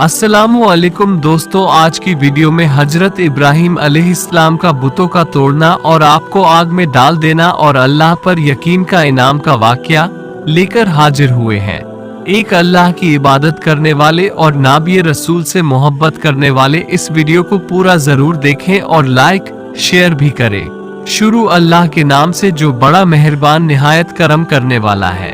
अस्सलामुअलैकुम दोस्तों, आज की वीडियो में हजरत इब्राहिम अलैहिस्सलाम का बुतों का तोड़ना और आपको आग में डाल देना और अल्लाह पर यकीन का इनाम का वाकया लेकर हाजिर हुए हैं। एक अल्लाह की इबादत करने वाले और नाबी रसूल से मोहब्बत करने वाले इस वीडियो को पूरा जरूर देखें और लाइक शेयर भी करें। शुरू अल्लाह के नाम से जो बड़ा मेहरबान निहायत करम करने वाला है।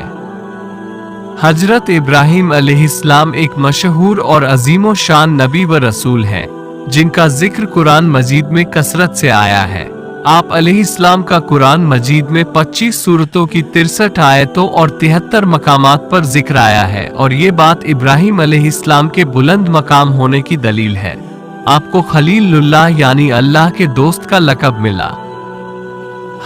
हजरत इब्राहिम अलैहिस्सलाम एक मशहूर और अजीमो शान नबी व रसूल हैं, जिनका जिक्र कुरान मजीद में कसरत से आया है। आप अलैहिस्सलाम का कुरान मजीद में 25 सूरतों की 63 आयतों और 73 मकामात पर जिक्र आया है और ये बात इब्राहिम अलैहिस्सलाम के बुलंद मकाम होने की दलील है। आपको खलीलुल्लाह यानी अल्लाह के दोस्त का लक़ब मिला।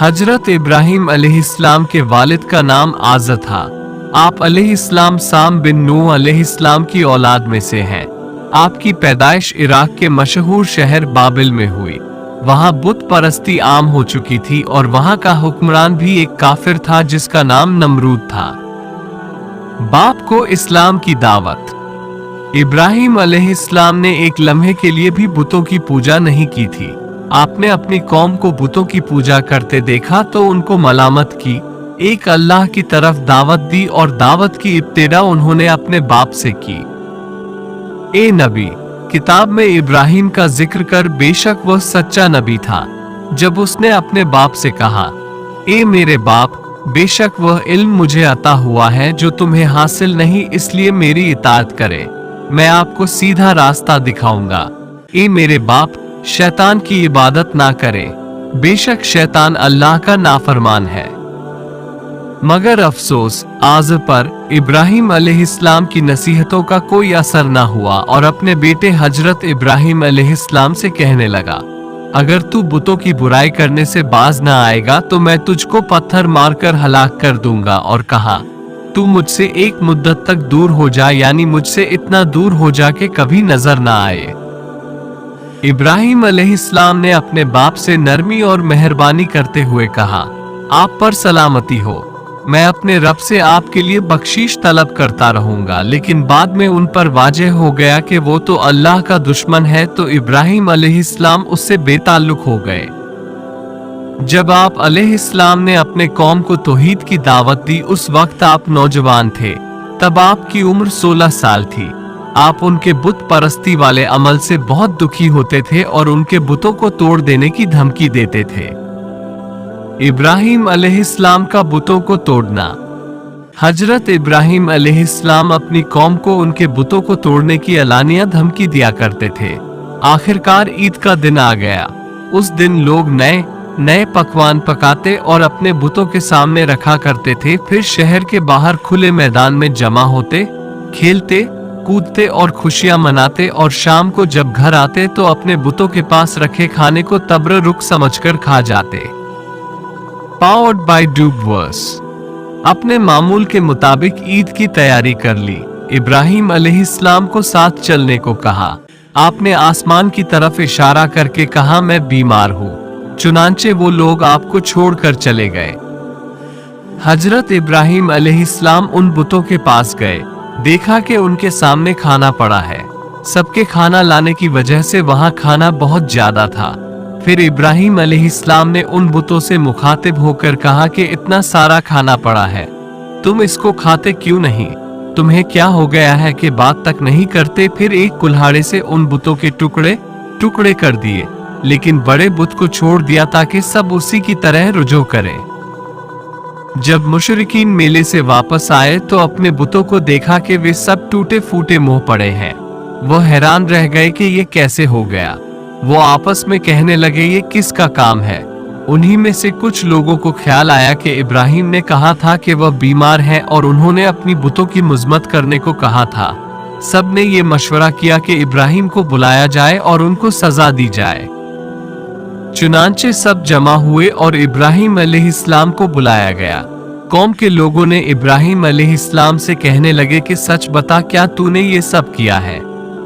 हजरत इब्राहिम अलैहिस्सलाम के वालिद का नाम आज़र था। आप अलैहिस्सलाम साम बिन नूह अलैहिस्सलाम की औलाद में से हैं। आपकी पैदाइश इराक के मशहूर शहर बाबिल में हुई। वहां बुत परस्ती आम हो चुकी थी और वहां का हुक्मरान भी एक काफिर था जिसका नाम नमरूद था। बाप को इस्लाम की दावत। इब्राहिम अलैहिस्सलाम ने एक लम्हे के लिए भी बुतों की पूजा नहीं की थी। आपने अपनी कौम को बुतों की पूजा करते देखा तो उनको मलामत की, एक अल्लाह की तरफ दावत दी और दावत की इब्तिदा उन्होंने अपने बाप से की। ए नबी, किताब में इब्राहिम का जिक्र कर बेशक वह सच्चा नबी था। जब उसने अपने बाप से कहा, ए मेरे बाप, बेशक वह इल्म मुझे अता हुआ है जो तुम्हें हासिल नहीं, इसलिए मेरी इताअत करे, मैं आपको सीधा रास्ता दिखाऊंगा। ए मेरे बाप, शैतान की इबादत ना करे, बेशक शैतान अल्लाह का नाफरमान है। मगर अफसोस, आज़र पर इब्राहिम अलैहिस्सलाम की नसीहतों का कोई असर न हुआ और अपने बेटे हजरत इब्राहिम अलैहिस्सलाम से कहने लगा, अगर तू बुतों की बुराई करने से बाज न आएगा तो मैं तुझको पत्थर मारकर हलाक कर दूंगा, और कहा, तू मुझसे एक मुद्दत तक दूर हो जा, यानी मुझसे इतना दूर हो जा कि कभी नजर न आए। इब्राहिम अलैहिस्सलाम ने अपने बाप से नरमी और मेहरबानी करते हुए कहा, आप पर सलामती हो, मैं अपने रब से आपके लिए बख्शीश तलब करता रहूंगा। लेकिन बाद में उन पर वाज़ेह हो गया कि वो तो अल्लाह का दुश्मन है, तो इब्राहिम अलैहिस्सलाम उससे बेताल्लुक हो गए। जब आप अलैहिस्सलाम ने अपने कौम को तौहीद की दावत दी, उस वक्त आप नौजवान थे। तब आपकी उम्र 16 साल थी। आप उनके बुत परस्ती वाले अमल से बहुत दुखी होते थे और उनके बुतों को तोड़ देने की धमकी देते थे। इब्राहिम अलैहिस्सलाम का बुतों को तोड़ना। हजरत इब्राहिम अलैहिस्सलाम अपनी कौम को उनके बुतों को तोड़ने की अलानिया धमकी दिया करते थे। आखिरकार ईद का दिन आ गया। उस दिन लोग नए नए पकवान पकाते और अपने बुतों के सामने रखा करते थे। फिर शहर के बाहर खुले मैदान में जमा होते, खेलते कूदते और खुशियां मनाते, और शाम को जब घर आते तो अपने बुतों के पास रखे खाने को तबर्रुक समझकर खा जाते। पावर्ड बाय डूबवर्स। अपने मामूल के मुताबिक ईद की तैयारी कर ली। इब्राहिम अलैहिस्सलाम को साथ चलने को कहा। आपने आसमान की तरफ इशारा करके कहा, मैं बीमार हूँ। चुनांचे वो लोग आपको छोड़कर चले गए। हजरत इब्राहिम अलैहिस्सलाम उन बुतों के पास गए। देखा कि उनके सामने खाना पड़ा है। सबके खाना लाने की वजह से वहां खाना बहुत ज्यादा था। फिर इब्राहिम अलैहिस्सलाम ने उन बुतों से मुखातिब होकर कहा कि इतना सारा खाना पड़ा है, तुम इसको खाते क्यों नहीं? तुम्हें क्या हो गया है कि बात तक नहीं करते? फिर एक कुल्हाड़े से उन बुतों के टुकड़े टुकड़े कर दिए, लेकिन बड़े बुत को छोड़ दिया ताकि सब उसी की तरह रुजू करें। जब मुशरिकीन मेले से वापस आए तो अपने बुतों को देखा कि वे सब टूटे फूटे मुंह पड़े हैं। वो हैरान रह गए कि ये कैसे हो गया। वो आपस में कहने लगे, ये किसका काम है? उन्हीं में से कुछ लोगों को ख्याल आया कि इब्राहिम ने कहा था कि वह बीमार है और उन्होंने अपनी बुतों की मजम्मत करने को कहा था। सब ने ये मशवरा किया कि इब्राहिम को बुलाया जाए और उनको सजा दी जाए। चुनांचे सब जमा हुए और इब्राहिम अलैहिस्सलाम को बुलाया गया। कौम के लोगों ने इब्राहिम अलैहिस्सलाम से कहने लगे कि सच बता, क्या तूने ये सब किया है?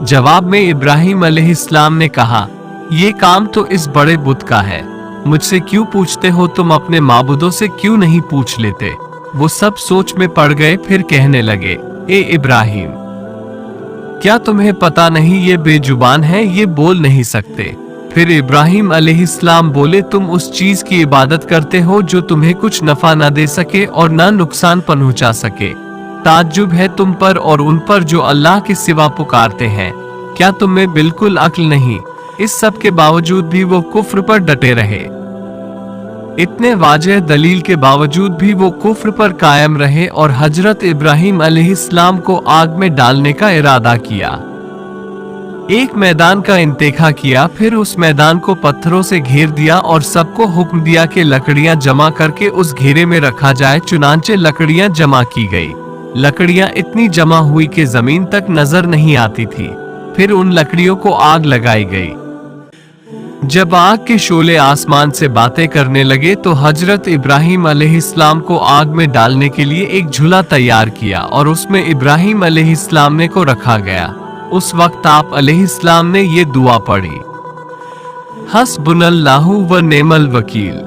जवाब में इब्राहिम अलैहिस्सलाम ने कहा, ये काम तो इस बड़े बुत का है, मुझसे क्यों पूछते हो? तुम अपने माबूदों से क्यों नहीं पूछ लेते? वो सब सोच में पड़ गए। फिर कहने लगे, ए इब्राहिम, क्या तुम्हें पता नहीं ये बेजुबान है, ये बोल नहीं सकते। फिर इब्राहिम अलैहिस्सलाम बोले, तुम उस चीज की इबादत करते हो जो तुम्हें कुछ नफा न दे सके और न नुकसान पहुंचा सके। ताज्जुब है तुम पर और उन पर जो अल्लाह के सिवा पुकारते हैं। क्या तुम्हें बिल्कुल अक्ल नहीं? इस सब के बावजूद भी वो कुफ्र पर डटे रहे। इतने वाजह दलील के बावजूद भी वो कुफ्र पर कायम रहे और हजरत इब्राहिम अलैहिस्सलाम को आग में डालने का इरादा किया। एक मैदान का इंतखा किया, फिर उस मैदान को पत्थरों से घेर दिया और सबको हुक्म दिया कि लकड़ियां जमा करके उस घेरे में रखा जाए। चुनांचे लकड़ियां जमा की गई। लकड़ियां इतनी जमा हुई कि जमीन तक नजर नहीं आती थी। फिर उन लकड़ियों को आग लगाई गई। जब आग के शोले आसमान से बातें करने लगे तो हजरत इब्राहिम अलैहिस्सलाम को आग में डालने के लिए एक झूला तैयार किया और उसमें इब्राहिम अलैहिस्सलाम ने को रखा गया। उस वक्त आप अलैहिस्सलाम ने ये दुआ पढ़ी, हस्बुनल्लाहु व नेमल वकील।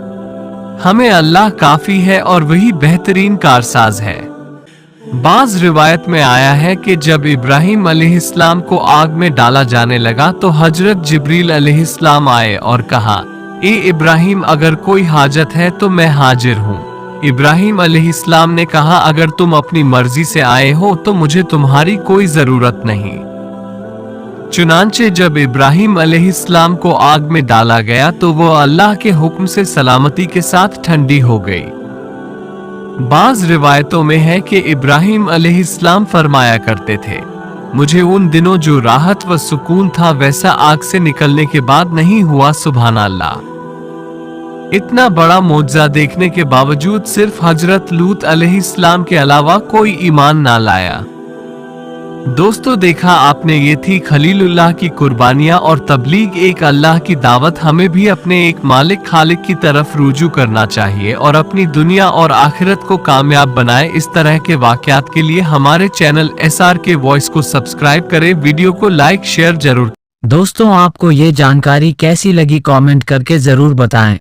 हमें अल्लाह काफी है और वही बेहतरीन कारसाज है। बाज रिवायत में आया है कि जब इब्राहिम अलैहिस्सलाम को आग में डाला जाने लगा तो हजरत जिब्रील अलैहिस्सलाम आए और कहा, ए इब्राहिम, अगर कोई हाजत है तो मैं हाजिर हूँ। इब्राहिम अलैहिस्सलाम ने कहा, अगर तुम अपनी मर्जी से आए हो तो मुझे तुम्हारी कोई जरूरत नहीं। चुनांचे जब इब्राहिम अलैहिस्सलाम को आग में डाला गया तो वो अल्लाह के हुक्म से सलामती के साथ ठंडी हो गई। बाज रिवायतों में है कि इब्राहिम अलैहिस्सलाम फरमाया करते थे, मुझे उन दिनों जो राहत व सुकून था वैसा आग से निकलने के बाद नहीं हुआ। सुभान अल्लाह। इतना बड़ा मौजज़ा देखने के बावजूद सिर्फ हजरत लूत अलैहिस्सलाम के अलावा कोई ईमान ना लाया। दोस्तों, देखा आपने, ये थी खलीलुल्लाह की कुर्बानियां और तबलीग। एक अल्लाह की दावत। हमें भी अपने एक मालिक खालिक की तरफ रुजू करना चाहिए और अपनी दुनिया और आखिरत को कामयाब बनाए। इस तरह के वाकयात के लिए हमारे चैनल SRK वॉइस को सब्सक्राइब करें। वीडियो को लाइक शेयर जरूर। दोस्तों, आपको ये जानकारी कैसी लगी कमेंट करके जरूर बताएं।